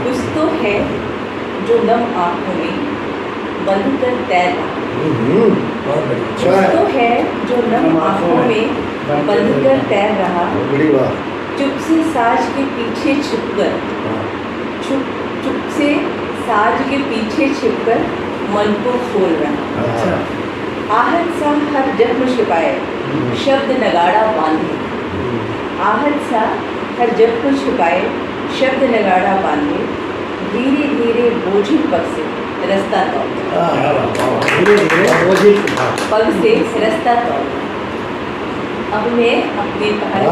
कुछ तो है जो नम आँखों में बंद कर तैर रहा, बहुत बढ़िया। कुछ तो है जो नम आँखों में बंद कर तैर रहा, बड़ी वाह। चुप से साज के पीछे छिपकर, चुप से साज के पीछे छिपकर मन को खोल रहा। अच्छा। आहट सा हर जख्म छिपाए शब्द नगाड़ा बांधे, आहट सा हर जख्म छिपाए शब्द नगाड़ा बांधे, धीरे धीरे बोझिल पग से रास्ता तोड़े, पग से रास्ता तोड़े। अब मैं अपनी कहानी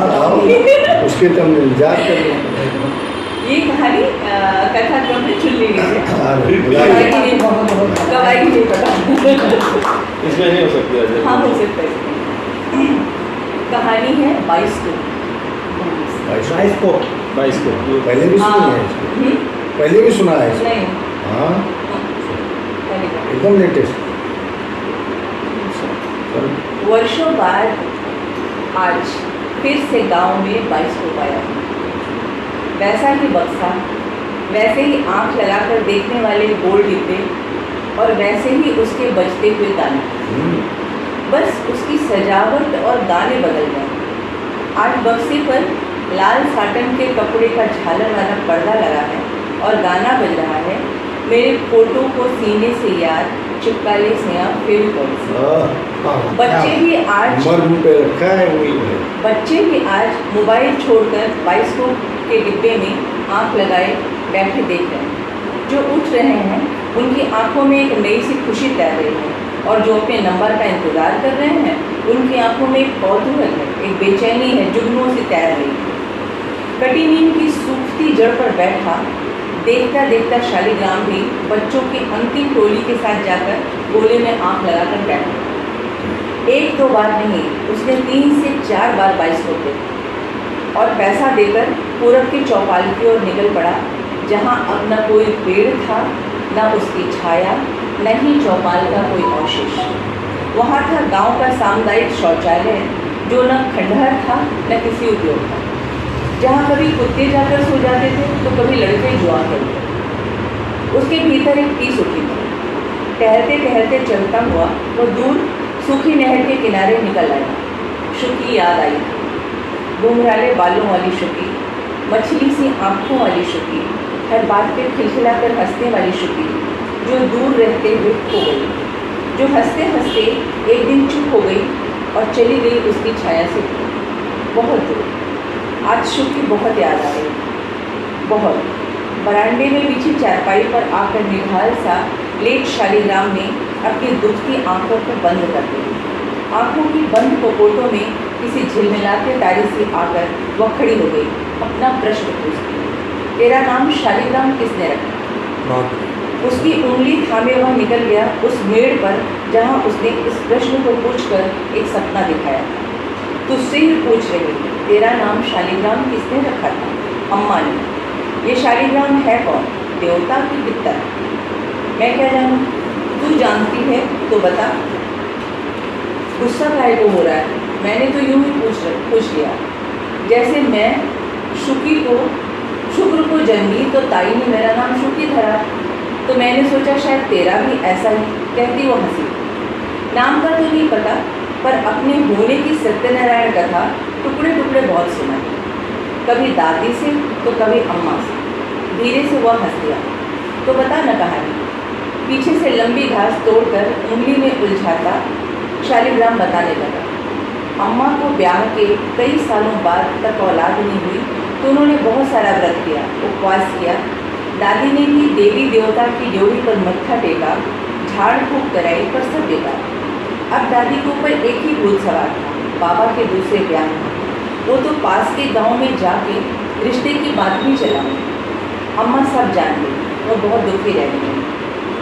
उसके तुम इंतजार कर लो। ये कहानी कथा क्रम में चुन ली गई है। बुलाई। गवाही नहीं पता। इसमें नहीं हो सकती है। हाँ हो सकता है। कहानी है 22 को। बाईस को पहले भी सुनी है इसको? पहले भी सुना है इसको? नहीं हाँ पहली बार। एकदम लेटेस्ट। वर्षों बाद आज फिर से गांव में 22 को पाया। वैसा ही बक्सा, वैसे ही आंख लगाकर देखने वाले गोल डिब्बे और वैसे ही उसके बजते हुए गाने। बस उसकी सजावट और गाने बदल गए। आज बक्से पर लाल साटन के कपड़े का झालर वाला पर्दा लगा है और गाना बज रहा है, मेरे फोटो को सीने से यार चिपका ले सिया फेविकॉल से। बच्चे भी आज मर्म पे रखा है वही है। बच्चे भी आज मोबाइल छोड़कर बाइस्कोप के डिब्बे में आंख लगाए बैठे देख रहे हैं। जो उठ रहे हैं उनकी आंखों में एक नई सी खुशी तैर रही है, और जो अपने नंबर का इंतज़ार कर रहे हैं उनकी आंखों में एक कौतूहल है, एक बेचैनी है जुगनू से तैर रही है। कटी नींद की सूखती जड़ पर बैठा देखता देखता शालिग्राम भी बच्चों की अंतिम टोली के साथ जाकर गोले में आंख लगाकर बैठा। एक दो बार नहीं, उसने 3 से 4 बार बाइस्कोप देखा और पैसा देकर पूरब की चौपाल की ओर निकल पड़ा, जहां अब न कोई पेड़ था, न उसकी छाया, न ही चौपाल का कोई अवशेष। वहाँ था गांव का सामुदायिक शौचालय, जो न खंडहर था न किसी उद्योग था, जहाँ कभी कुत्ते जाकर सो जाते थे तो कभी लड़के जुआ खेलते। उसके भीतर एक टीस उठी थी। टहलते टहलते चलता हुआ वो दूर सूखी नहर के किनारे निकल आया। शुकी याद आई, घुंघराले बालों वाली शुकी, मछली सी आँखों वाली शुकी, हर बात पे खिलखिलाकर हंसने वाली शुकी, जो दूर रहते हुए खो गई, जो हंसते हंसते एक दिन चुप हो गई और चली गई उसकी छाया से बहुत दूर। आज शुकी बहुत याद आ गई, बहुत। बरामदे में बिछी चारपाई पर आकर निढाल सा लेट शालिग्राम ने अपनी दुखती आंखों को बंद कर दी। आंखों की बंद कपोटों में किसी झिलमिलाते तारे से आकर वह खड़ी हो गई, अपना प्रश्न पूछती, तेरा नाम शालिग्राम किसने रखा? उसकी उंगली थामे वह निकल गया उस मेड़ पर जहाँ उसने इस प्रश्न को पूछकर एक सपना दिखाया। तुझसे ही पूछ रही, तेरा नाम शालिग्राम किसने रखा था? अम्मा ने। ये शालिग्राम है कौन, देवता की पितर? मैं क्या जानूँ, तू जानती है तो बता। गुस्सा काहे को हो रहा है? मैंने तो यूं ही पूछ लिया, जैसे मैं शुक्र को जन्मी तो ताई ने मेरा नाम शुकी धरा, तो मैंने सोचा शायद तेरा भी ऐसा ही, कहती वो हंसी। नाम का तो नहीं पता, पर अपने होने की सत्यनारायण कथा टुकड़े टुकड़े बहुत सुना, कभी दादी से तो कभी अम्मा से। धीरे से वह हंस दिया, तो बता न कहानी। पीछे से लंबी घास तोड़कर उंगली में उलझाता शालिग्राम बताने लगा। अम्मा को ब्याह के कई सालों बाद तक औलाद नहीं हुई तो उन्होंने बहुत सारा व्रत किया, उपवास किया। दादी ने भी देवी देवता की ड्योढ़ी पर मत्था टेका, झाड़ फूक कराई, पर सब बेकार। अब दादी के ऊपर एक ही भूत सवार था, बाबा के दूसरे ब्याह में। वो तो पास के गांव में जाके रिश्ते की बात भी चला। अम्मा सब जान गई, वो बहुत दुखी रह गई।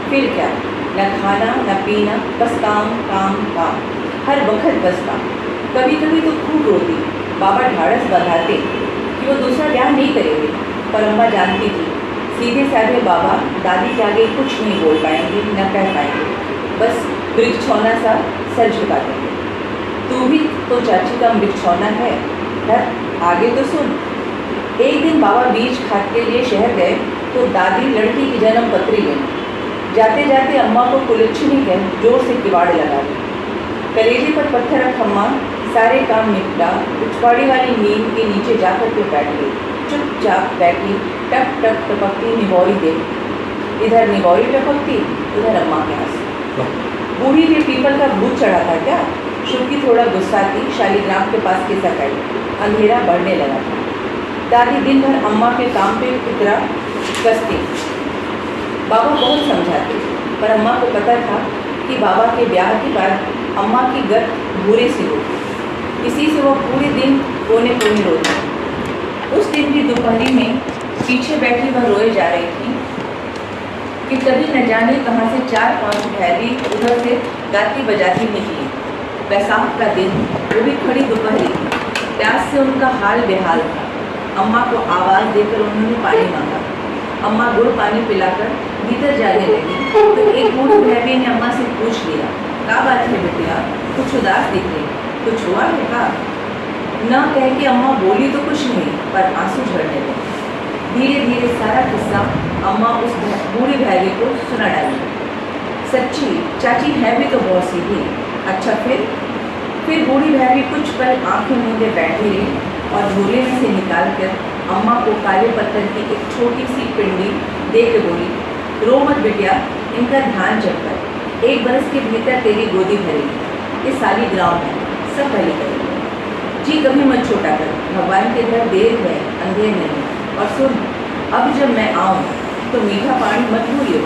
फिर क्या, न खाना न पीना, बस काम काम काम, हर वक्त बस काम। कभी कभी तो खूब रोती। बाबा ढाढ़स बंधाते कि वो दूसरा ब्याह नहीं करेंगे, पर अम्मा जानती थी सीधे साधे बाबा दादी के आगे कुछ नहीं बोल पाएंगे न कह पाएंगे, बस मृगछौना सा सर झुका देंगे। तू भी तो चाची का मृगछौना है, आगे तो सुन। एक दिन बाबा बीज खाद के लिए शहर गए तो दादी लड़की की जन्म पत्री गई। जाते जाते अम्मा को कुलच्छनी कह जोर से किवाड़ लगा दी। कलेजे पर पत्थर रख अम्मा सारे काम निपटा पिछवाड़ी वाली नींद के नीचे जाकर के बैठ गई। चुपचाप बैठी टप टप टपकती निगौरी देख, इधर निगौरी टपकती उधर अम्मा के आंसू। बूढ़ी भी पीपल का भूत चढ़ा था क्या? शुक्की थोड़ा गुस्सा थी। शालीग्राम के पास किस्सा कही। अंधेरा बढ़ने लगा था। दादी दिन भर अम्मा के काम पे इतना कसती। बाबा बहुत समझाते, पर अम्मा को पता था कि बाबा के ब्याह के बाद अम्मा की गत बुरे से होती। इसी से वो पूरे दिन कोने कोने रोती। उस दिन की दोपहरी में पीछे बैठी वह रोए जा रही थी कि तभी न जाने कहाँ से 4-5 भैरी उधर से गाती बजाती निकली। बैसाख का दिन, वो भी खड़ी दोपहरी। प्यास से उनका हाल बेहाल था। अम्मा को आवाज़ देकर उन्होंने पानी मांगा। अम्मा गुड़ पानी पिलाकर भीतर जाने लगी तो एक बूढ़ी भैवी ने अम्मा से पूछ लिया, क्या बात है बेटिया, कुछ उदास दिख रही, कुछ हुआ है का? न कह के अम्मा बोली तो कुछ नहीं, पर आंसू झड़ने लगे। धीरे धीरे सारा किस्सा अम्मा उस बूढ़ी भैवी को सुना डाली। सच्ची चाची है भी तो बहुत सीधी। अच्छा फिर बूढ़ी भैवी कुछ पल आंखें मूंदे बैठी रही और झोले में से निकाल कर अम्मा को काले पत्थर की एक छोटी सी पिंडी दे के बोली, रो मत बिटिया, इनका ध्यान चलकर 1 बरस के भीतर तेरी गोदी भरेगी। ये शालीग्राम है, सब भली करेगी। जी कभी मत छोटा कर, भगवान के घर देर है अंधेर नहीं। और सुन, अब जब मैं आऊँ तो मीठा पानी मत भूलियो।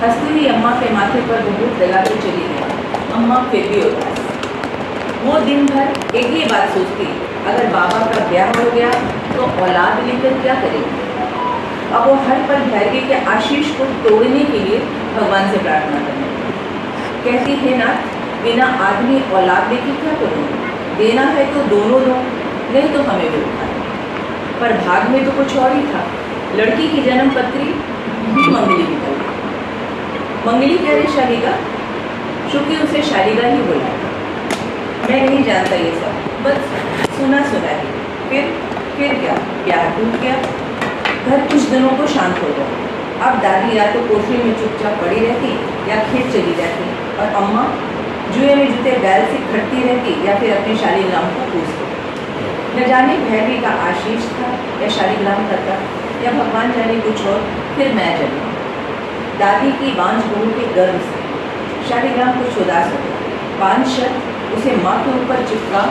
हंसती हुई अम्मा के माथे पर बहुत लगा के चली गई। अम्मा फिर भी उदास। वो दिन भर एक ही बात सोचती, अगर बाबा का ब्याह हो गया तो औलाद लेकर क्या करेगी। अब वो हर पल भैरवी के आशीष को तोड़ने के लिए भगवान से प्रार्थना करने लगी। कहती है ना, बिना आदमी औलाद लेके क्या करूँगी, देना है तो दोनों दो, नहीं तो हमें भी उठा। पर भाग में तो कुछ और ही था। लड़की की जन्म पत्री भी मंगली निकल गई। मंगली कह रही शालिगा, शुक्र उसे शालिगा ही बोला। मैं नहीं जानता ये सब, बस सुना है। फिर क्या, प्यार टूट गया। घर कुछ दिनों को शांत हो गया। अब दादी या तो कोठरी में चुपचाप पड़ी रहती या खेत चली जाती और अम्मा जुए में जुते बैल से खटती रहती या फिर अपने शालीग्राम को पूछती। न जाने भैरवी का आशीष था या शालीग्राम का था या भगवान जाने कुछ और। फिर मैं जगी दादी की बांझ बहू के गर्व से। शालीग्राम कुछ उदास हो गया। बांझ शब्द उसे माँ के ऊपर चिपका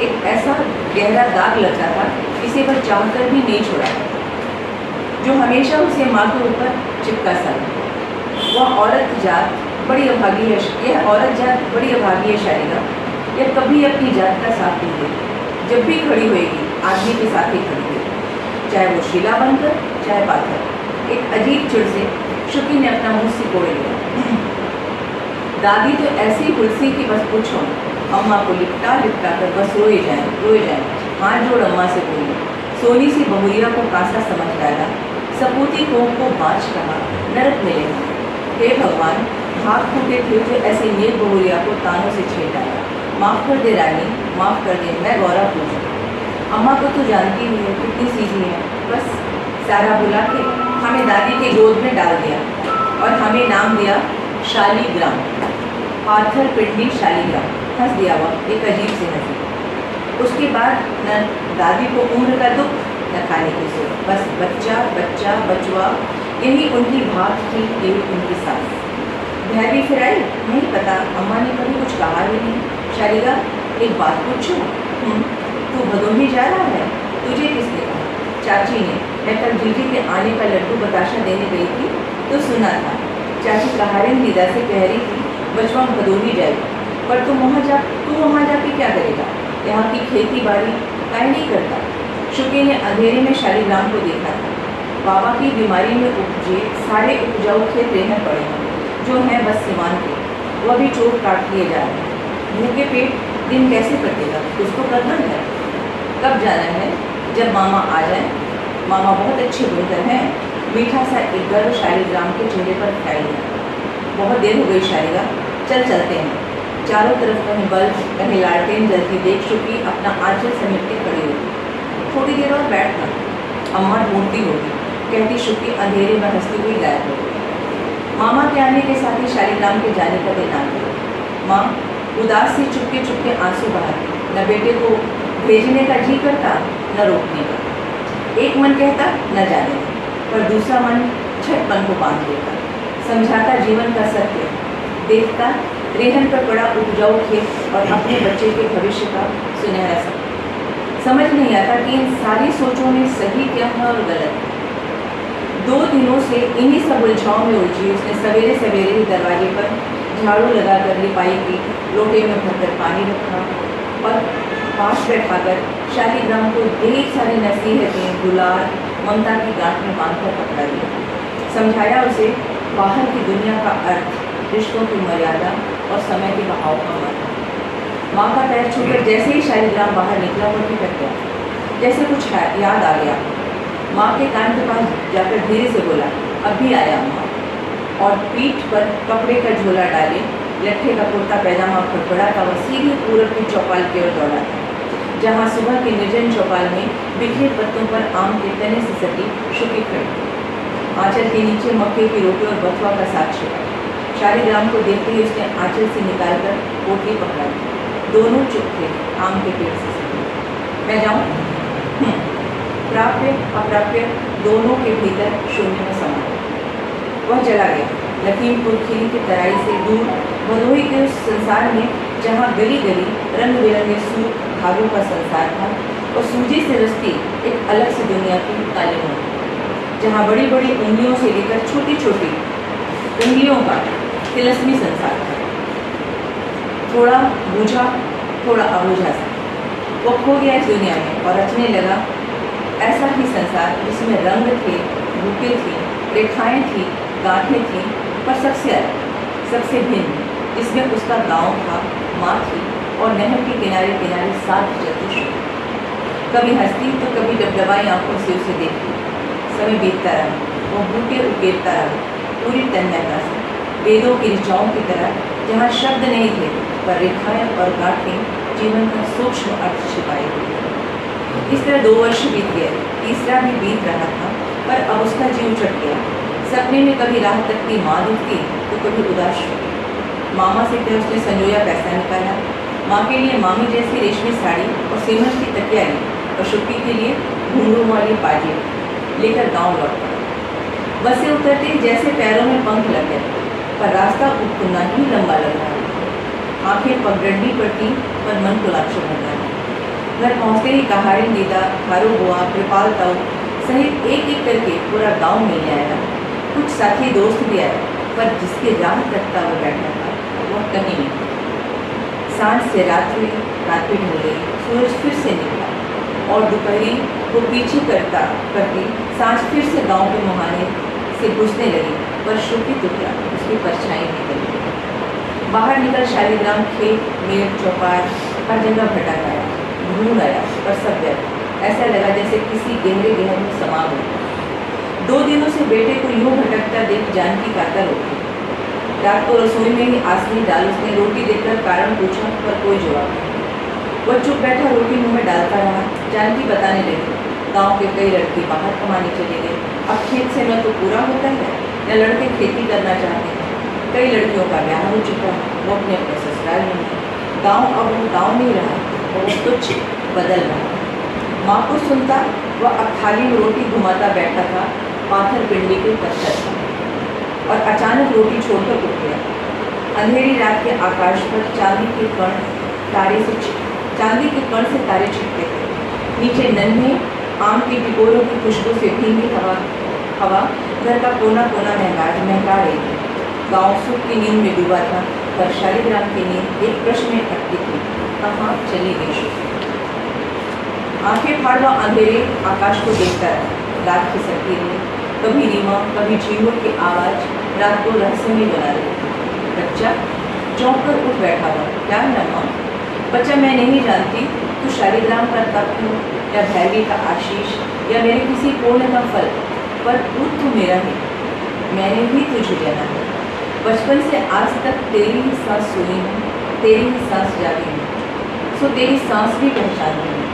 एक ऐसा गहरा दाग लगता था जिसे वह चाहकर भी नहीं छोड़ा, जो हमेशा उसे माँ के ऊपर चिपका सा। वह औरत जात बड़ी अभागी है, यह औरत जात बड़ी अभागी है शालिगा। यह कभी अपनी जात का साथ नहीं देती। जब भी खड़ी होएगी आदमी के साथ ही खड़ी होगी, चाहे वो शिला बनकर चाहे पाथर। एक अजीब चिड़ से शुक्की ने अपना मुँह सिकोड़ लिया। दादी तो ऐसी कुर्सी की बस पूछो। अम्मा को लिपटा कर बस रोए जाए। हाथ जोड़ अम्मा से बोली, सोनी सी बहुरिया को कासा समझ डाला, सपूती कोख को बाँच कहा, नरक मिलेगा। हे भगवान, भाग फूटे थे जो ऐसे नेक बहुरिया को तानों से छेड़ डाला। माफ़ कर दे रानी, माफ़ कर दे, मैं गौरव पूछूँ। अम्मा को तो जानती ही है कितनी सीधी है। बस सारा बुला के हमें दादी के गोद में डाल दिया और हमें नाम दिया शालीग्राम। पाथर पिंडी शालीग्राम। हंस दिया वह एक अजीब से हंसी। उसके बाद न दादी को उम्र का दुख न खाने की सोच, बस बच्चा बच्चा बचवा, यही उनकी भाग थी, यही उनकी सांस। भैरवी फिर आई, नहीं पता, अम्मा ने कभी कुछ कहा ही नहीं। शालिगा, एक बात पूछूं, तू भदोही जा रहा है? तुझे किसने कहा? चाची ने। मैं कल जीजी के आने का लड्डू बताशा देने गई थी तो सुना था। चाची कहारिन दीदा से कह रही थी बचवा भदोही जाएगा, पर तू वहाँ जाके क्या करेगा? यहाँ की खेती बाड़ी काहे नहीं करता? शुक्की ने अंधेरे में शालीग्राम को देखा था। बाबा की बीमारी में उपजे सारे उपजाऊ खेत रहने पड़े हैं, जो हैं बस सिमान के। वह भी चोट काट लिए जा रहे हैं। भूखे पेट दिन कैसे कटेगा? उसको करना है। कब जाना है? जब मामा आ जाए। मामा बहुत अच्छे बुनकर हैं। मीठा सा एक गर्व शालीग्राम के चेहरे पर फैल गया। बहुत देर हो गई शालिगा, चल चलते हैं। चारों तरफ कहीं बल्ब कहीं लालटेन जलती देख शुक्की अपना आंचल समेट के खड़ी होगी। थोड़ी देर और बैठना, अम्मा ढूंढती होगी कहती शुक्ति अंधेरे में हंसती हुई गायब हो गई। मामा के आने के साथ ही शालिग्राम के जाने का दिन आ गया। माँ उदास से चुपके चुपके आंसू बहाती, न बेटे को भेजने का जी करता न रोकने का। एक मन कहता न जाने, पर दूसरा मन झटपन को बांध लेता, समझाता जीवन का सत्य, देखता रेहन पर पड़ा उपजाऊ खेत और अपने बच्चे के भविष्य का सुनहरा सपना। समझ नहीं आता कि इन सारी सोचों में सही क्या है और गलत है। 2 दिनों से इन्हीं सब उलझाओं में उलझी उसने सवेरे सवेरे ही दरवाजे पर झाड़ू लगाकर लिपाई की, लोटे में भरकर पानी रखा और पास बैठाकर शालिग्राम को ढेर सारी नसीहतें, दुलार, ममता की गांठ में बांधकर पकड़ा दिया। समझाया उसे बाहर की दुनिया का अर्थ, रिश्तों की मर्यादा और समय के बहाव का मतलब। माँ का पैर छूकर जैसे ही शालिग्राम बाहर निकला वो ठिठक गया, जैसे कुछ याद आ गया। माँ के कान के पास जाकर धीरे से बोला, अभी आया माँ, और पीठ पर कपड़े का झोला डाले लट्ठे का कुर्ता पैजामा फड़फड़ा था वह सीधे पूरब की चौपाल की ओर दौड़ा था, जहाँ सुबह के निर्जन चौपाल में बिखरे पत्तों पर आम के तने से सटी शुक्ति खड़ी, आंचल के नीचे मक्के की रोटी और बथुआ का साग छिपा। शालिग्राम को देखते ही उसने आंचल से निकालकर पोटली पकड़ा दी। दोनों चुप थे, आम के पेड़ से सटे। मैं जाऊँ? प्राप्य अप्राप्य दोनों के भीतर शून्य में समा गया। वह चला गया लखीमपुर खीरी की तराई से दूर, भदोही के उस संसार में जहाँ गली गली रंग बिरंगे सूट धागों का संसार था और सूजी से रचती एक अलग सी दुनिया की काली मोहर, जहाँ बड़ी बड़ी उंगलियों से लेकर छोटी छोटी उंगलियों का तिलस्मी संसार था, थोड़ा बूझा थोड़ा अबूझा सा। वो खो गया इस दुनिया में और रचने लगा ऐसा ही संसार जिसमें रंग थे, बूटे थी, रेखाएं थी, गांठें थी, पर सबसे अलग, सबसे भिन्न, जिसमें उसका गांव था, माँ थी और नहर के किनारे किनारे 7 चतुष्ट। कभी हंसती तो कभी डबडबाई आंखों से उसे देखती। समय बीतता रहा, वो बूटे उकेरता रहा, पूरी तन्मयता से, वेदों की ऋचाओं की तरह, जहाँ शब्द नहीं थे पर रेखाएं और गांठें जीवन का सूक्ष्म अर्थ छिपाए हुए। इस तरह 2 वर्ष बीत गए, तीसरा भी बीत रहा था, पर अब उसका जीव चट गया। सपने में कभी राह तकती माँ दिखती तो कभी उदास होती। मामा से क्या उसने संजोया पैसा निकाला, माँ के लिए मामी जैसी रेशमी साड़ी और सीमंत की तकिया ली और शुक्ति के लिए घुंघरू वाली पाजेब लेकर गाँव लौट पड़ा। बसें उतरते जैसे पैरों में पंख लग गए, पर रास्ता उतना ही लंबा लग रहा था। आंखें पगडंडी पड़ती पर मन को लाक्षण हो गया। घर पहुँचते ही कहाड़ी दीदा, खारो बुआ, कृपाल ताऊ सहित एक एक करके पूरा गांव मिलने आया। कुछ साथी दोस्त भी आए, पर जिसके राह तकता वो बैठा था वह कहीं नहीं। सांझ से रात हुई, रात भी ढल गई, सूरज फिर से निकला और दोपहरी वो पीछे करती सांझ फिर से गांव के मुहाने से घुसने लगी, पर शुक्ति टुकड़ा उसकी परछाई निकल गई। बाहर निकल शालिग्राम खेत, मेड़, चौपाल हर जगह भटक आया, ढूंढ आया, पर सब व्यर्थ। ऐसा लगा जैसे किसी गहरे गहर में समा गया। 2 दिनों से बेटे को यूं भटकता देख जानकी कातर उठी। रात को रसोई में ही आसनी डाल उसने रोटी देकर कारण पूछा, पर कोई जवाब नहीं। वह चुप बैठा रोटी मुंह में डालता रहा। जानकी बताने लगी, गांव के कई लड़के बाहर कमाने चले गए, अब खेत से न तो पूरा होता है न लड़के खेती करना चाहते हैं। कई लड़कियों का ब्याह हो चुका है, वो अपने अपने ससुराल में है। गाँव अब वो गाँव नहीं रहा, वो तुच्छ बदल रहा। माँ को सुनता वह अब थाली में रोटी घुमाता बैठा था, पाथर पिंडी के पत्थर था, और अचानक रोटी छोड़कर उठ गया। अंधेरी रात के आकाश पर चांदी के कण से तारे छिटके थे। नीचे नन्हे आम के टिकोरों की खुशबू से भीगी हवा घर का कोना कोना महका रही थी। गाँव सुख की नींद में डूबा था, पर शालिग्राम की नींद एक प्रश्न में अटकी थी, कहाँ चली गई शुक्ति? आंखें फाड़ वह अंधेरे आकाश को देखता रहा। रात खिसकती रही, कभी रीमा कभी झींगुर की आवाज़ रात को रहस्यमय बना रही थी। बच्चा चौंक कर उठ बैठा हुआ, क्या नम्मा? बच्चा, मैं नहीं जानती तू शालिग्राम का तप हो या भैरवी का आशीष या मेरे किसी पुण्य का फल, पर दूध तो मेरा ही, मैंने भी तुझे जाना है। बचपन से आज तक तेरी ही सांस सुनी हूँ, तेरी ही सांस जागी हूँ, सो तेरी सांस भी पहचान हूँ।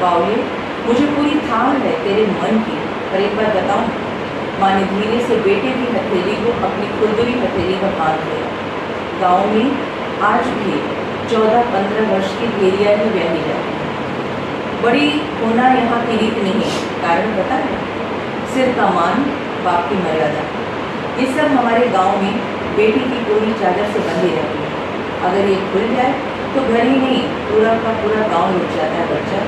बावली, मुझे पूरी थाह है तेरे मन की, पर एक बार बताऊँ, माँ ने धीरे से बेटे की हथेली को अपनी खुरदुरी हथेली पर बांध लिया। गाँव में आज भी 14-15 वर्ष की भेड़िया ही ब्याही जाती है। बड़ी होना यहाँ की रीत नहीं है, कारण पता है, सिर का मान, बाप की मर्यादा। ये सब हमारे गांव में बेटी की पूरी चादर से बंधी रहती है। अगर ये खुल जाए तो घर ही नहीं, पूरा का पूरा गांव लुट जाता है बच्चा।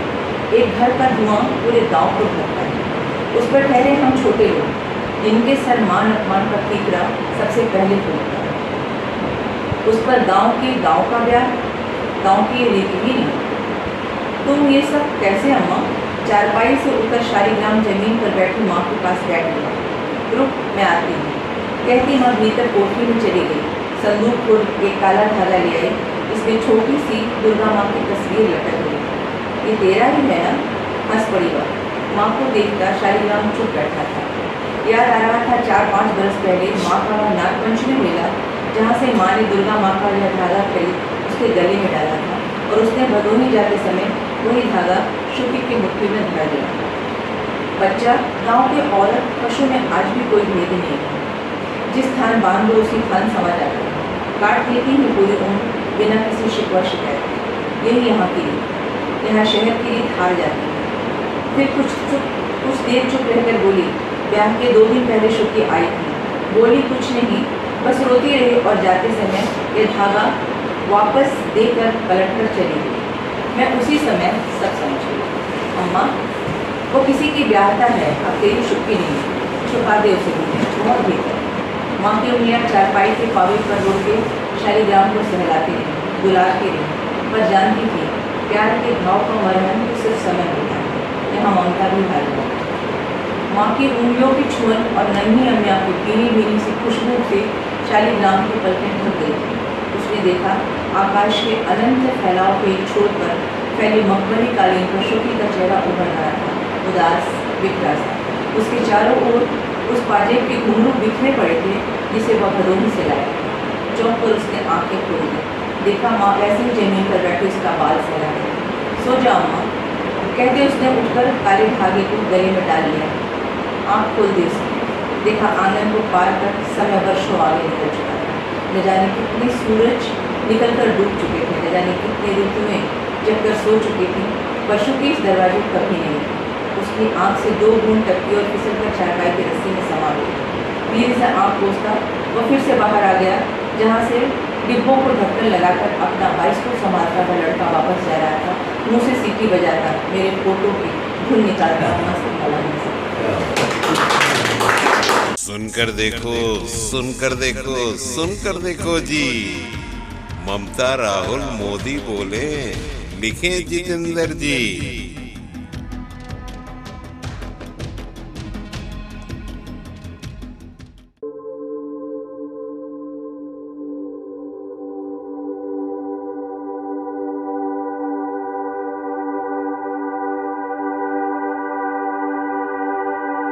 एक घर का धुआं पूरे गांव को ढकता है। उस पर ठहरे हम छोटे लोग, जिनके सर मान अपमान का ठीकरा सबसे पहले फूटता है। उस पर गांव का ब्याह, गांव की ये रीति ही नहीं। तुम ये सब कैसे अम्मा? चारपाई से उतर शालीग्राम जमीन पर बैठी माँ के पास बैठ गया। रुक, मैं आती हूँ, कहती माँ भीतर कोठरी में चली गई। संदूक खोल एक काला धागा ले आई, इसमें छोटी सी दुर्गा माँ की तस्वीर लटक गई। ये तेरा ही है ना? हंस पड़ी वह। माँ को देखकर शालीग्राम चुप बैठा था। याद आ रहा था 4-5 बरस पहले माँ का वह नागपंचमी मेला, जहाँ से माँ ने दुर्गा माँ का यह धागा खरीद उसके गले में डाला था, और उसने भदोही जाते समय वही धागा शुक्र की मुट्ठी में धर दिया। बच्चा, गांव के औरत पशु में आज भी कोई भेद नहीं है। जिस थान बांध दो उसी थान समझ आता है। काट लेती है पूरी उम्र बिना किसी शिकवा शिकायत। यही यहाँ की रीत। यहाँ शहर की रीत हार जाती है। फिर कुछ देर चुप रहकर बोली, ब्याह के 2 दिन पहले शुक्र आई थी। बोली कुछ नहीं, बस रोती रही और जाते समय यह धागा वापस देकर पलटकर चली गई। मैं उसी समय सब समझ गई। अम्मा, वो किसी की ब्याहता है, अब तेरी शुक्की नहीं, छुपा दे उसे, बहुत भीतर। माँ की उंगलियाँ चारपाई के पावे पर रोक के शालीग्राम को सहलाती रही, बुलाती रही, पर जानती थी प्यार के भाव का मरहम तो सिर्फ समय होता है। यहाँ ममता भी हार जाती। माँ की उंगलियों की छुअन और नन्ही अम्मिया की भीनी भीनी सी खुशबू से शालीग्राम की पलकें ढक गई। उसने देखा आकाश के अनंत फैलाव के छोर पर फैली मखमली कालीन पर शुक्र का चेहरा उभर रहा था, उदास, बिखरा सा। उसके चारों ओर उस पाजेब के घुंघरू बिखरे पड़े थे जिसे वह भदोही से लाया। चौंक कर उसने आंखें खोल दी। देखा माँ ऐसे ही जमीन पर बैठी उसका बाल फैला है। सो जाओ माँ, कहते उसने उठकर काले धागे को गले में डाल लिया। आँख खोल दी उसने। देखा आंगन को पार कर समय वर्षों आगे निकल चुका था। न जाने कितने सूरज निकल कर डूब चुके थे, न जाने कितने ऋतुएं जब कर सो चुकी थी, पर शुक्र इस दरवाजे पर भी नहीं। उसकी आँख से 2 बूंद टपकी और फिसल कर चारपाई की रस्सी में समा गई। धीरे से आँख पोंछता वह फिर से बाहर आ गया, जहाँ से डिब्बों को ढक्कन लगाकर अपना 22 को संभालता हुआ लड़का वापस जा रहा था, मुँह से सीटी बजाता, मेरे फोटो की धुन निकालता मस्त फलाने से। सुनकर देखो, सुनकर देखो, सुनकर देखो जी। ममता राहुल मोदी बोले, लिखे जितेंद्र जी।